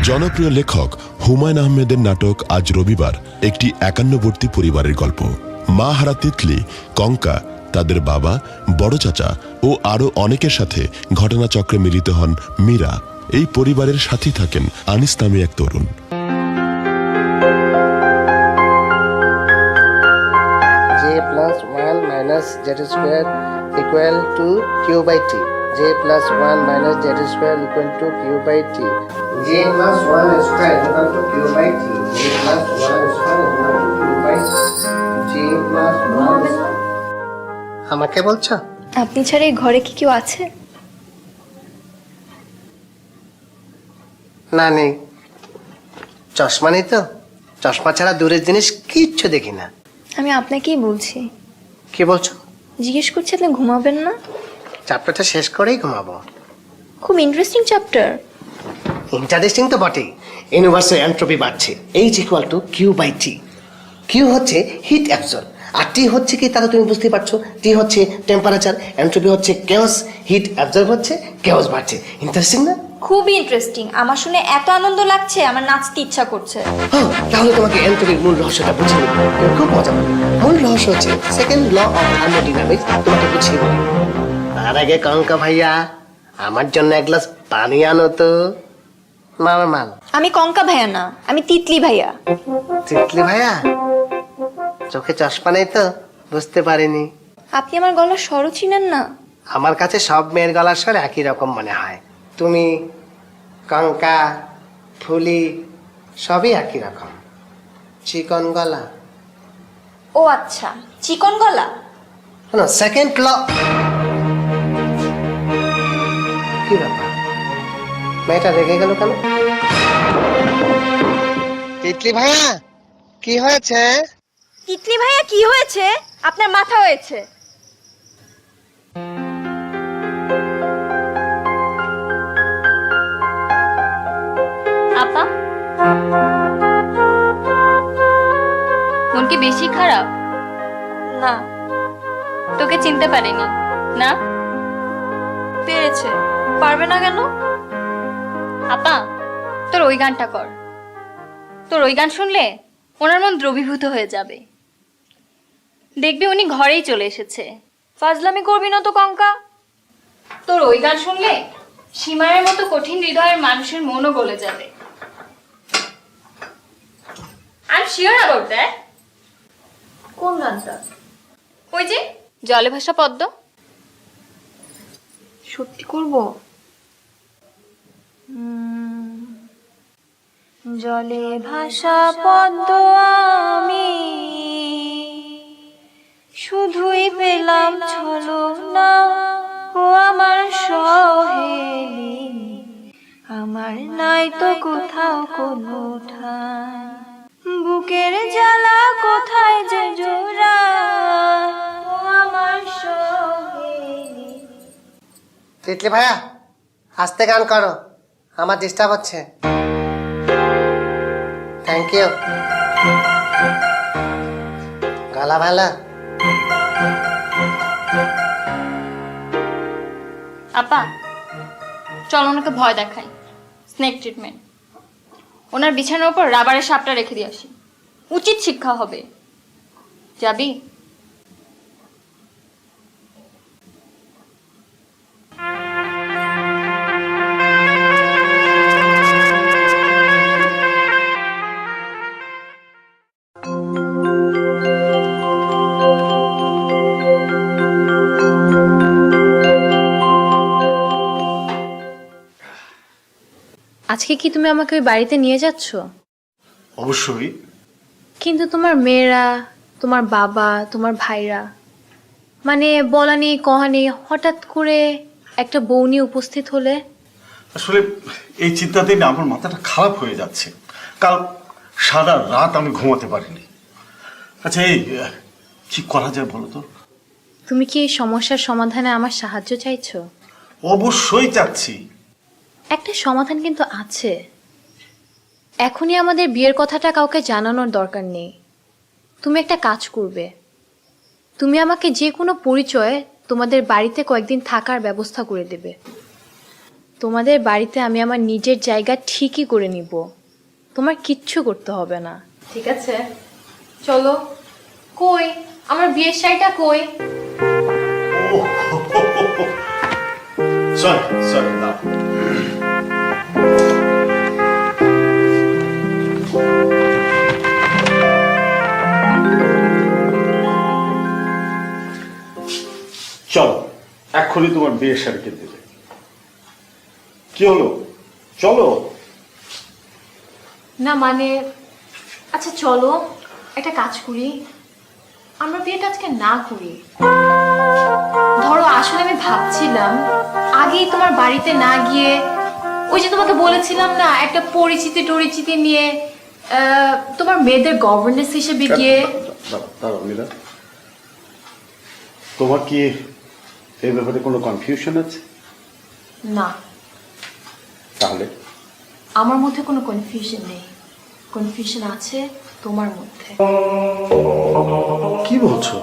জনপ্রিয় লেখক হুমায়ুন আহমেদের নাটক আজ রবিবার একটি একান্নবর্তী পরিবারের গল্প। মা হারা তিতলি, কঙ্কা, তাদের বাবা, বড় চাচা ও আরো অনেকের সাথে ঘটনাচক্রে মিলিত হন মীরা। এই পরিবারের সাথী থাকেন আনিস নামে এক তরুণ। j+1 - z² = q/t. j+1 - z² = q/t. j+1² = q/t. আমাকে বলছো? আপনি ছাড়া এই ঘরে কি কেউ আছে? না, নেই। চশমা নেই তো, চশমা ছাড়া দূরের জিনিস কিচ্ছু দেখি না। আমি আপনাকেই বলছি। কি বলছো? জিজ্ঞেস করছি আপনি ঘুমাবেন না? চ্যাপ্টারটা শেষ করেই ঘুমাবো। খুব ইন্টারেস্টিং চ্যাপ্টার। ইন্টারেস্টিং তো বটেই। ইউনিভার্সে এন্ট্রপি বাড়ছে, h = q/t। কিউ হচ্ছে হিট অ্যাবজর্ব, আর টি হচ্ছে কি তাহলে তুমি বুঝতে পারছো। টি হচ্ছে টেম্পারেচার, এন্ট্রপি হচ্ছে কেওস, হিট অ্যাবজর্ব হচ্ছে কেওস বাড়ছে। ইন্টারেস্টিং না? খুবই ইন্টারেস্টিং। আমার শুনে এত আনন্দ লাগছে, আমার নাচতে ইচ্ছা করছে। হ্যাঁ, তাহলে তোমাকে এন্ট্রপির মূল রহস্যটা বুঝিয়ে দেবো। তুমি খুব মজা পাবে। মূল রহস্য হচ্ছে সেকেন্ড ল অফ থার্মোডাইনামিক্স। তোমাকে বুঝিয়ে বলি। তার আগে কঙ্কা ভাইয়া, আমার জন্য এক গ্লাস পানি আনো তো। নরমাল। আমি কঙ্কা ভাইয়া না, আমি তিতলি ভাইয়া। তিতলি ভাইয়া? চোখে চশমা নেই তো, বুঝতে পারিনি। আপনি আমার গলার স্বরও চিনেন না? আমার কাছে সব মেয়ের গলার স্বর একই রকম মনে হয়। তুমি, কঙ্কা, ফুলি সবই একই রকম। চিকন গলা। ও আচ্ছা, চিকন গলা। সেকেন্ড ল। কি ব্যাপার, মেয়েটা রেগে গেল কেন? তিতলি ভাইয়া, কি হয়েছে? তিতলি ভাইয়া কি হয়েছে? আপনার মাথা হয়েছে। আপা, মন কি বেশি খারাপ? না, তোকে চিনতে পারিনি না? পেরেছে। পারবে না কেন? আপা, তোর ওই গানটা কর। তোর ওই গান শুনলে ওনার মন দ্রবীভূত হয়ে যাবে। দেখবি উনি ঘরেই চলে এসেছে। ফাজলামি করবি না তো কঙ্কা। তোর ওই গান শুনলে সীমারের মতো কঠিন হৃদয়ের মানুষের মনও গলে যাবে। I am sure about that. কোন গানটা? ওই যে জলে ভাসা পদ্ম। সত্যি করব? জলে ভাসা পদ্ম আমি শুধুই পেলাম ছলনা, ও আমার সহেলি, আমার নাই তো কোথাও কোনো ঠাই, বুকের জ্বালা কোথায় যে জোড়া, ও আমার সহেলি। তিতলি ভাইয়া, আস্তে গান করো, আমার ডিস্টার্ব হচ্ছে। Thank you. গলা ভালো? আপা, চল ওনাকে ভয় দেখাই। Snake treatment. ওনার বিছানার উপর রাবারের সাপটা রেখে দিয়ে আসি। উচিত শিক্ষা হবে। যাবি? আজকে কি তুমি আমাকে ওই বাড়িতে নিয়ে যাচ্ছ? অবশ্যই। কিন্তু তোমার মেয়েরা, তোমার বাবা, তোমার ভাইরা, মানে বলা নেই কহা নেই, হঠাৎ করে একটা বউ নিয়ে উপস্থিত হলে। আসলে এই চিন্তাতেই না আমার মাথাটা খারাপ হয়ে যাচ্ছে। কাল সারা রাত আমি ঘুমাতে পারিনি। আচ্ছা, এই কি করা যায় বলো তো? তুমি কি এই সমস্যার সমাধানে আমার সাহায্য চাইছো? অবশ্যই চাচ্ছি। একটা সমাধান কিন্তু আছে। এখনই আমাদের বিয়ের কথাটা কাউকে জানানোর দরকার নেই। তুমি একটা কাজ করবে, তুমি আমাকে যে কোনো পরিচয়ে তোমাদের বাড়িতে কয়েকদিন থাকার ব্যবস্থা করে দেবে। তোমাদের বাড়িতে আমি আমার নিজের জায়গা ঠিকই করে নিব, তোমার কিচ্ছু করতে হবে না, ঠিক আছে? চলো। কই আমার বিয়ের শাড়িটা কই? সরি সরি না চলো এক্ষুনি তোমার বিয়ের শাড়ি কিনতে যাই। কি হলো, চলো। না মানে, আচ্ছা চলো একটা কাজ করি, আমরা বিয়েটা আজকে না করি। ধরো আসলে আমি ভাবছিলাম আগেই তোমার বাড়িতে না গিয়ে, ওই যে তোমাকে বলেছিলাম না একটা পরিচিতি টরিচিতি নিয়ে তোমার মেয়েদের গভর্নেন্স হিসেবে গিয়ে। দাঁড়াও মীরা, তোমার কি এই ব্যাপারে কোনো কনফিউশন আছে? না, তাহলে আমার মধ্যে কোনো কনফিউশন নেই, কনফিউশন আছে তোমার মধ্যে। কি বলছো?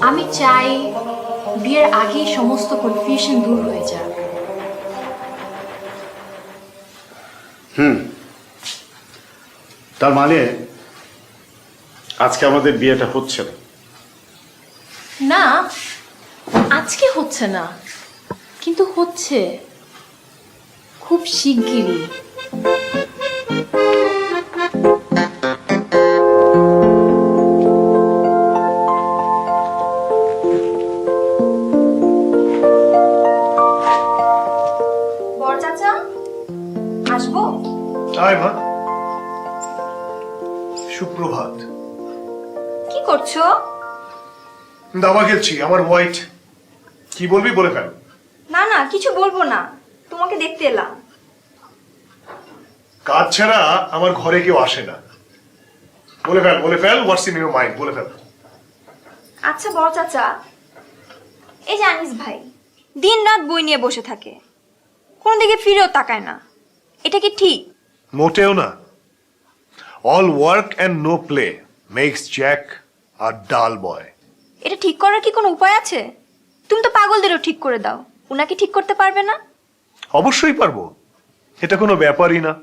আমি চাই বিয়ের আগেই সমস্ত কনফিউশন দূর হয়ে যাক। তার মানে আজকে আমাদের বিয়েটা হচ্ছে না? না, আজকে হচ্ছে না, কিন্তু হচ্ছে খুব শিগগিরই। বড় চাচা আসবো? আয় মা, সুপ্রভাত। কি করছো? দাবা খেলছি, আমার হোয়াইট। কি বলবি বলে ফেল। না না কিছু বলবো না, তোমাকে দেখতে এলাম। কাজ ছাড়া আমার ঘরে কেউ আসে না। বলে ফেল, বলে fail, what's in your mind, বলে ফেল। আচ্ছা বড় চাচা, এই যে আনিস ভাই দিন রাত বই নিয়ে বসে থাকে, কোনো দিকে ফিরেও তাকায় না, এটা কি ঠিক? মোটেও না। All work and no play makes Jack a dull boy. এটা ঠিক করার কি কোনো উপায় আছে? তুমি তো পাগলদেরও ঠিক করে দাও, উনাকে ঠিক করতে পারবে না? অবশ্যই পারবো, এটা কোনো ব্যাপারই না।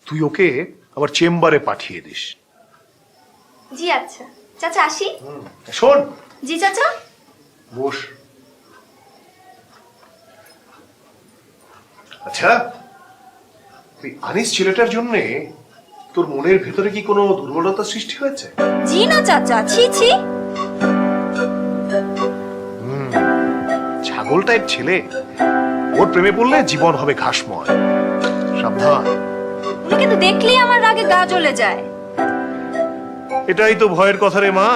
তুই ওকে আবার চেম্বারে পাঠিয়ে দিস। জি আচ্ছা চাচা, আসি। শোন। জি চাচা। বস। আচ্ছা, তুই আনিস ছেলেটার জন্য তোর মনের ভেতরে কি কোনো দুর্বলতা সৃষ্টি হয়েছে? জি না চাচা, ছি ছি। ছাগল টাইপ ছেলে, ওর প্রেমে পড়লে জীবন হবে ঘাসময়। সাবধান। উনি কিন্তু দেখলেই আমার রাগে গা জ্বলে যায়। এটাই তো ভয়ের কথা রে মা।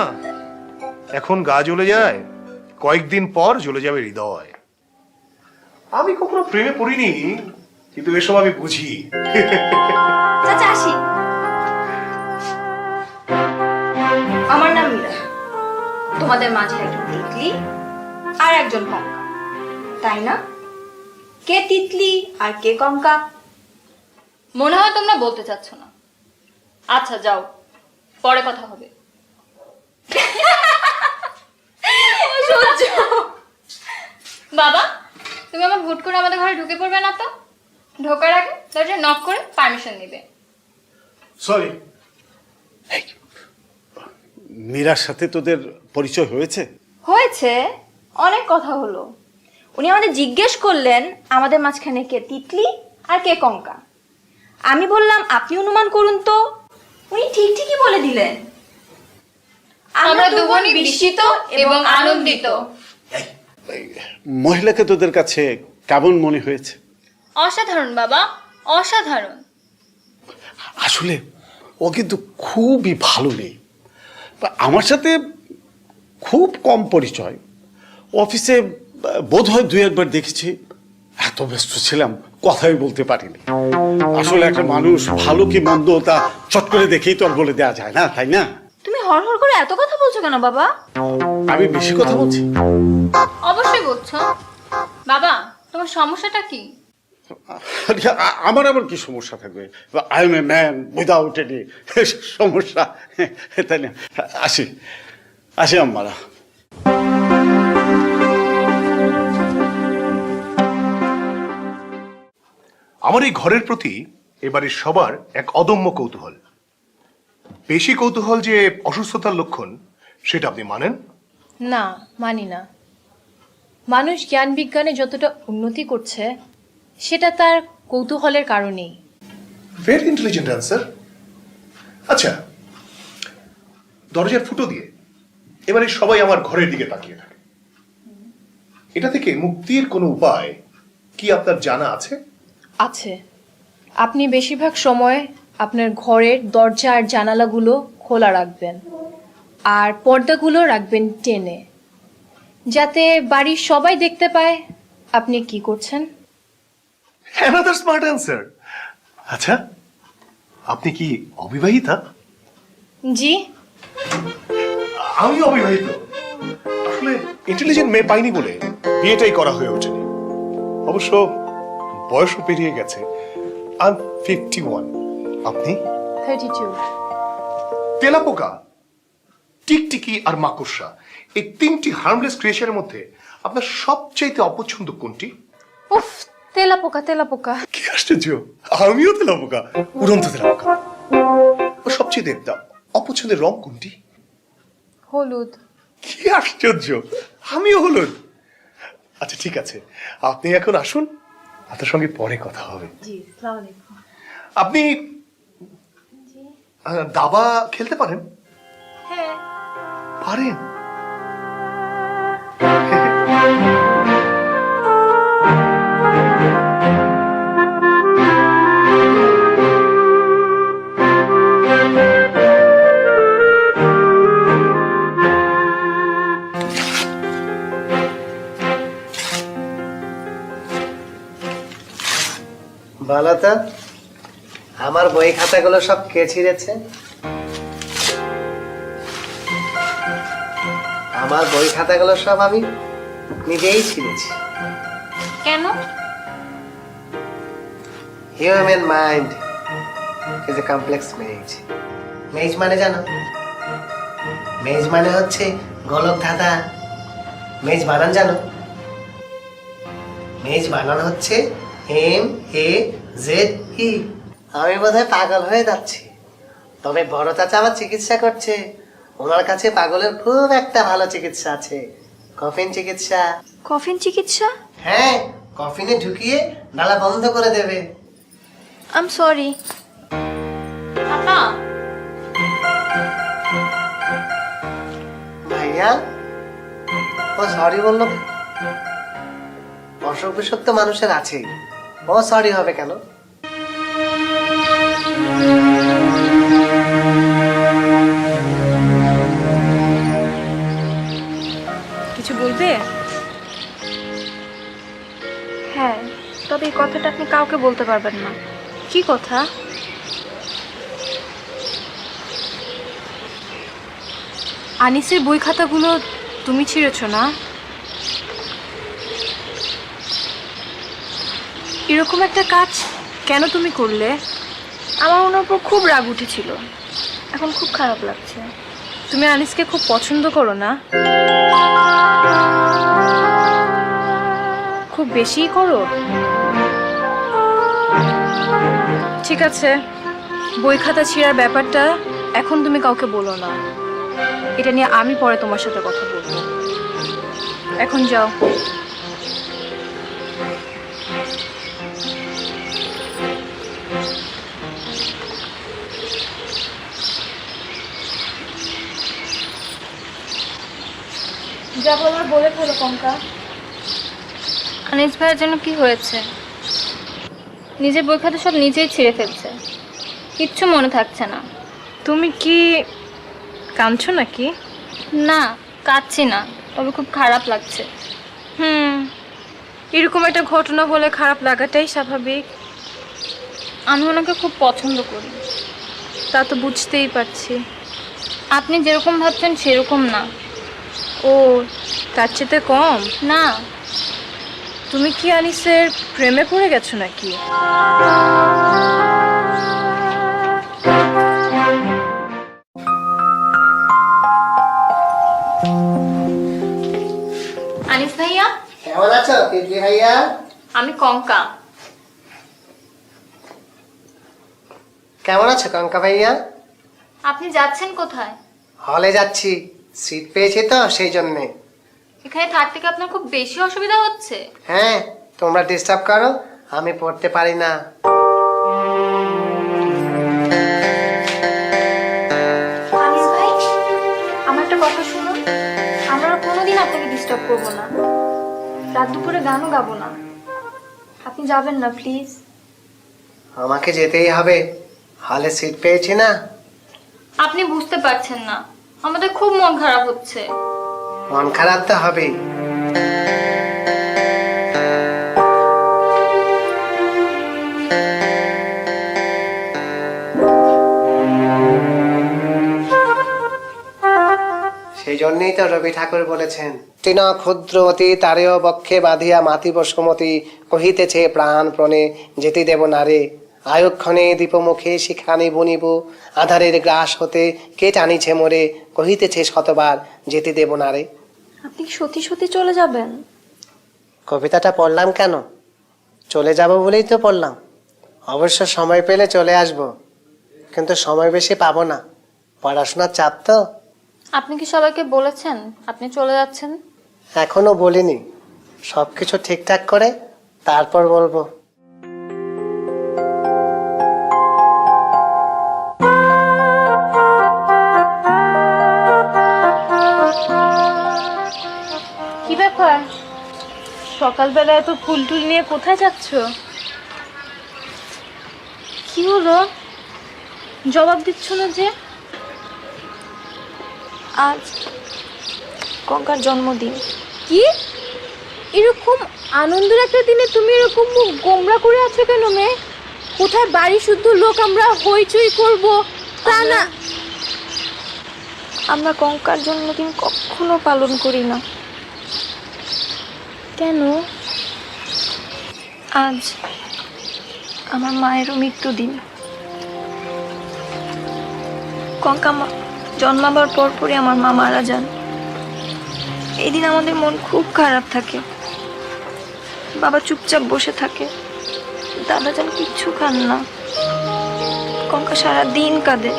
এখন গা জ্বলে যায়, কয়েকদিন পর জ্বলে যাবে হৃদয়। আমি কখনো প্রেমে পড়িনি, কিন্তু এসব আমি বুঝি। চাচা আসি। আমার নাম মীরা, তোমাদের মাঝে একজন তিতলি আর একজন কঙ্কা, তাই না? কে তিতলি আর কে কঙ্কা? মনে হয় তোমরা বলতে চাচ্ছ না। আচ্ছা যাও, পরে কথা হবে। বাবা, তুমি আমার হুট করে আমাদের ঘরে ঢুকে পড়বে না তো? ঢোকার আগে দরজা নক করে পারমিশন নিবে। সরি। মীরার সাথে তোদের পরিচয় হয়েছে? হয়েছে, অনেক কথা হলো। উনি আমাদের জিজ্ঞেস করলেন আমাদের মাঝখানে কে তিতলি আর কে কঙ্কা। আমি বললাম আপনি অনুমান করুন তো। উনি ঠিক ঠিকই বলে দিলেন। আমরা দুজনই বিস্মিত এবং আনন্দিত। মহিলাকে তোদের কাছে কেমন মনে হয়েছে? অসাধারণ বাবা, অসাধারণ। আসলে ও কিন্তু খুবই ভালো নেই। আমার সাথে খুব কম পরিচয়, অফিসে বোধহয় দুই একবার দেখেছি। এত ব্যস্ত ছিলাম কথাই বলতে পারিনি। আসলে একটা মানুষ ভালো কি মন্দ তা চট করে দেখেই তো আর বলে দেওয়া যায় না, তাই না? তুমি হড়হড় করে এত কথা বলছো কেন বাবা? আমি বেশি কথা বলছি? অবশ্যই বলছো। বাবা, তোমার সমস্যাটা কি? আমার আবার কি সমস্যা থাকবে? I M a man without any সমস্যা, তাই না? আসি আসি আম্মারা। আমার এই ঘরের প্রতি এবারে সবার এক অদম্য কৌতূহল। বেশি কৌতূহল যে অসুস্থতার লক্ষণ সেটা আপনি মানেন? না, মানি না। মানুষ জ্ঞান বিজ্ঞানে যতটা উন্নতি করছে সেটা তার কৌতূহলের কারণেই। Very intelligent answer. আচ্ছা, দরজার ফুটো দিয়ে এবারে সবাই আমার ঘরের দিকে তাকিয়ে থাকে। এটা থেকে মুক্তির কোনো উপায় কি আপনার জানা আছে? আছে। আপনি বেশিরভাগ সময় আপনার ঘরের দরজা আর জানালাগুলো খোলা রাখবেন, আর পর্দাগুলো রাখবেন টেনে, যাতে বাড়ির সবাই দেখতে পায় আপনি কি করছেন। Another smart answer. আচ্ছা, আপনি কি অবিবাহিতা? জি। আমি অবিবাহিত। আসলে ইন্টেলিজেন্ট মেয়ে পাইনি বলে বিয়েটাই করা হয়ে ওঠেনি। অবশ্য বয়সও পেরিয়ে গেছে। I am 51। আপনি? 32। তেলাপোকা, টিকটিকি আর মাকড়সা, এই তিনটি হার্মলেস ক্রিয়েচারের মধ্যে আপনার সবচাইতে অপছন্দ কোনটি? উফ, তেলাপোকা তেলাপোকা। কি আশ্চর্য, আমিও তেলাপোকা, উড়ন্ত তেলাপোকা। ও সবচেয়ে অপছন্দের রং কোনটি? হলুদ। কি আশ্চর্য, আমিও হলুদ। আচ্ছা ঠিক আছে, আপনি এখন আসুন, আপনার সঙ্গে পরে কথা হবে। জি, আসসালামু আলাইকুম। আপনি দাবা খেলতে পারেন? হ্যাঁ। পারেন? বলো তো, আমার বই খাতাগুলো সব কে ছিঁড়েছে? আমার বই খাতাগুলো সব আমি নিজেই ছিঁড়েছি। কেন? Human mind is a complex maze. Maze মানে জানো? মেজ মানে হচ্ছে গোলক ধাঁধা। মেজ বানান জানো? মেজ বানান হচ্ছে MEZ। আমি বোধহয় পাগল হয়ে যাচ্ছি, তবে বড় চাচা আমার চিকিৎসা করছে। ওনার কাছে পাগলের খুব একটা ভালো চিকিৎসা আছে, কফিন চিকিৎসা। কফিন চিকিৎসা? হ্যাঁ, কফিনে ঢুকিয়ে নালা বন্ধ করে দেবে। I am sorry. আপা, ভাইয়া, ও সরি বললো। অসুখ বিসুখ তো মানুষের আছেই, ও সরি হবে কেন? কিছু বলবে? হ্যাঁ, তবে এই কথাটা আপনি কাউকে বলতে পারবেন না। কি কথা? আনিসের বই খাতাগুলো তুমি ছিঁড়েছ না? এরকম একটা কাজ কেন তুমি করলে? আমার ওনার উপর খুব রাগ উঠেছিল, এখন খুব খারাপ লাগছে। তুমি আনিসকে খুব পছন্দ করো না? খুব বেশিই করো? ঠিক আছে, বই খাতা ছিঁড়ার ব্যাপারটা এখন তুমি কাউকে বলো না। এটা নিয়ে আমি পরে তোমার সাথে কথা বলবো। এখন যাও। যা বলার বলে ফেলো কঙ্কা। আনিস ভাইয়ের জন্য কি হয়েছে? নিজের বই খাতা সব নিজেই ছিঁড়ে ফেলছে, কিচ্ছু মনে থাকছে না। তুমি কি কাঁদছো নাকি? না, কাঁদছি না, তবে খুব খারাপ লাগছে। এরকম একটা ঘটনা হলে খারাপ লাগাটাই স্বাভাবিক। আমি ওনাকে খুব পছন্দ করি। তা তো বুঝতেই পারছি। আপনি যেরকম ভাবছেন সেরকম না। ও, তার চেয়ে কম? না। তুমি কি আনিসের প্রেমে পড়ে গেছো নাকি? আনিস ভাইয়া, কেমন আছো তিতলি ভাইয়া? আমি কঙ্কা। কেমন আছো কঙ্কা ভাইয়া? আপনি যাচ্ছেন কোথায়? হলে যাচ্ছি, সিট পেয়েছি তো সেই জন্যে। এখানে থাকতে কি আপনার খুব বেশি অসুবিধা হচ্ছে? হ্যাঁ, তোমরা ডিস্টার্ব করো, আমি পড়তে পারি না। আনিস ভাই, আমার একটা কথা শুনুন। আমরা আর কোনোদিন আপনাকে ডিস্টার্ব করবো না, রাত দুপুরে গানও গাবো না। আপনি যাবেন না প্লিজ। আমাকে যেতেই হবে, হলে সিট পেয়েছি না। আপনি বুঝতে পারছেন না, আমাদের খুব মন খারাপ হচ্ছে। মন খারাপ তো হবেই। সেই জন্যই তো রবি ঠাকুর বলেছেন, তৃণ ক্ষুদ্র অতি তারেও বক্ষে বাঁধিয়া মাতি বসমতি কহিতেছে প্রাণ প্রণে যেতে দেব নারে। আয়ুক্ষণে দীপমুখে শিখানি বুনিব আধারের গ্রাস হতে কে টানিছে মোরে কহিতেছে শতবার যেতে দেব নারে। আপনি সত্যি সত্যি চলে যাবেন? কবিতাটা পড়লাম কেন? চলে যাব বলেই তো পড়লাম। অবশ্য সময় পেলে চলে আসব, কিন্তু সময় বেশি পাবো না, পড়াশোনার চাপ তো। আপনি কি সবাইকে বলেছেন আপনি চলে যাচ্ছেন? এখনো বলিনি, সবকিছু ঠিকঠাক করে তারপর বলবো। কি ব্যাপার, সকালবেলা এত ফুল টুল নিয়ে কোথায় যাচ্ছ? কি হলো, জবাব দিচ্ছ না যে? আজ কঙ্কার জন্মদিন। কি, এরকম আনন্দের একটা দিনে তুমি এরকম মুখ গোমরা করে আছো কেন মেয়ে? কোথায় বাড়ি শুদ্ধ লোক আমরা হইচই করব তা না। আমরা কঙ্কার জন্মদিন কখনো পালন করি না। কেন? আজ আমার মায়েরও মৃত্যুদিন। কঙ্কা জন্মাবার পরপরই আমার মা মারা যান। এই দিন আমাদের মন খুব খারাপ থাকে। বাবা চুপচাপ বসে থাকে, দাদা যান কিচ্ছু খান না। কঙ্কা সারা দিন কাঁদে।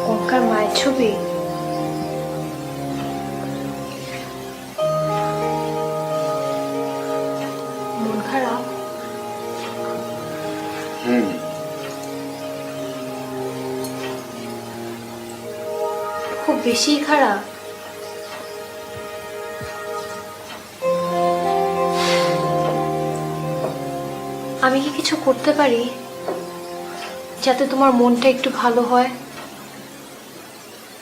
কঙ্কার মায়ের ছবি? মন খারাপ? খুব বেশি খারাপ? আমি কি কিছু করতে পারি যাতে তোমার মনটা একটু ভালো হয়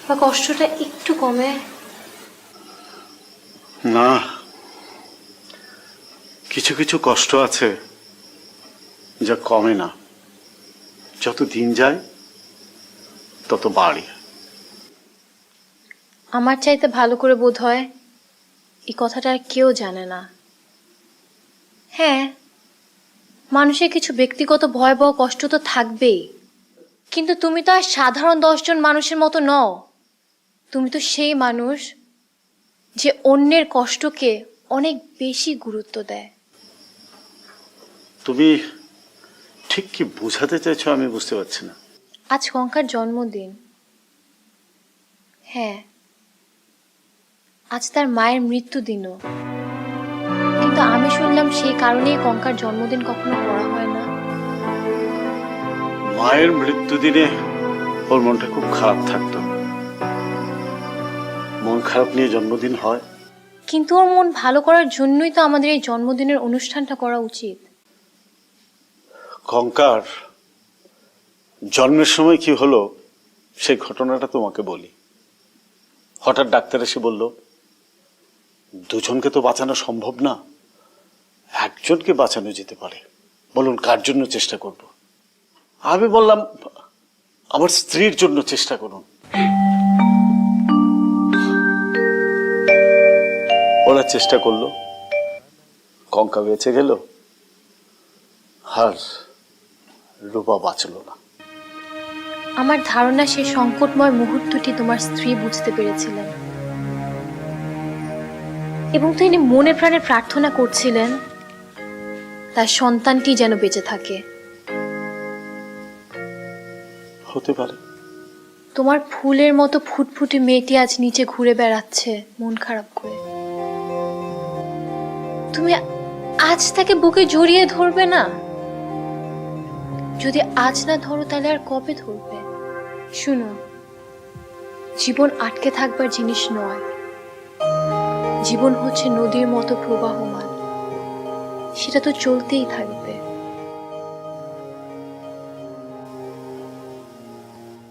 বা কষ্টটা একটু কমে? না, কিছু কিছু কষ্ট আছে যা কমে না, যত দিন যায় তত বাড়ে। আমার চাইতে ভালো করে বোধ হয় এই কথাটা আর কেউ জানে না। হ্যাঁ, মানুষের কিছু ব্যক্তিগত ভয়াবহ কষ্ট তো থাকবেই, কিন্তু তুমি তো আর সাধারণ 10 জন মানুষের মতো নও। তুমি তো সেই মানুষ যে অন্যের কষ্টকে অনেক বেশি গুরুত্ব দেয়। তুমি ঠিক কি বোঝাতে চাইছো আমি বুঝতে পারছি না। আজ কঙ্কার জন্মদিন। হ্যাঁ, আজ তার মায়ের মৃত্যুদিনও, কিন্তু আমি শুনলাম সেই কারণেই কঙ্কার জন্মদিন কখনো করা হয় না। মায়ের মৃত্যুদিনে ওর মনটা খুব খারাপ থাকতো। মন খারাপ নিয়ে জন্মদিন হয়? কিন্তু ওর মন ভালো করার জন্যই তো আমাদের এই জন্মদিনের অনুষ্ঠানটা করা উচিত। কঙ্কার জন্মের সময় কি হলো সেই ঘটনাটা তোমাকে বলি। হঠাৎ ডাক্তার এসে বলল, দুজনকে তো বাঁচানো সম্ভব না, একজনকে বাঁচানো যেতে পারে, বলুন কার জন্য চেষ্টা করব? আমি বললাম, আমার স্ত্রীর জন্য চেষ্টা করুন। ওরা চেষ্টা করলো, কঙ্কা বেঁচে গেল। আর রূপা বাঁচল না। আমার ধারণা সেই সংকটময় মুহূর্তটি তোমার স্ত্রী বুঝতে পেরেছিলেন এবং তিনি মনে প্রাণে প্রার্থনা করছিলেন তার সন্তানটি যেন বেঁচে থাকে। হতে পারে। তোমার ফুলের মতো ফুটফুটে মেয়েটি আজ নিচে ঘুরে বেড়াচ্ছে মন খারাপ করে। তুমি আজ তাকে বুকে জড়িয়ে ধরবে না? যদি আজ না ধরো তাহলে আর কবে ধরবে? শুনো, জীবন আটকে থাকবার জিনিস নয়। জীবন হচ্ছে নদীর মতো প্রবাহমান, সেটা তো চলতেই থাকবে।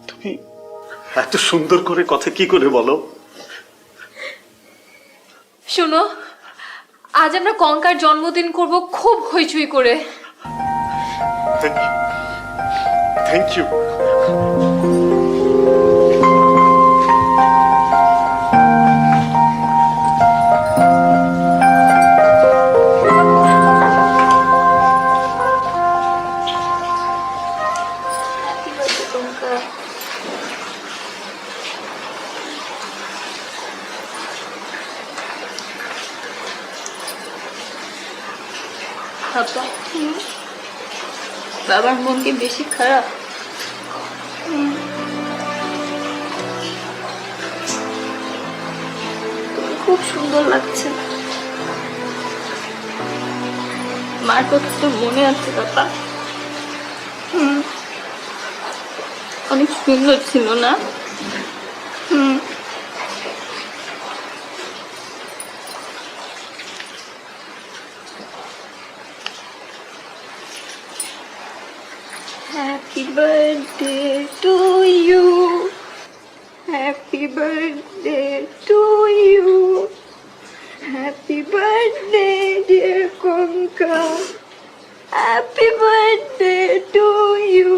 তুমি এত সুন্দর করে কথা কি করে বলো? শুনো, আজ আমরা কঙ্কার জন্মদিন করব খুব হইচই করে। Thank you. বাবার মন কি বেশি খারাপ? খুব সুন্দর লাগছে। মার কথা তো মনে আছে বাবা? অনেক সুন্দর ছিল না? Happy birthday to you. Happy birthday to you. Happy birthday, dear Konka. Happy birthday to you.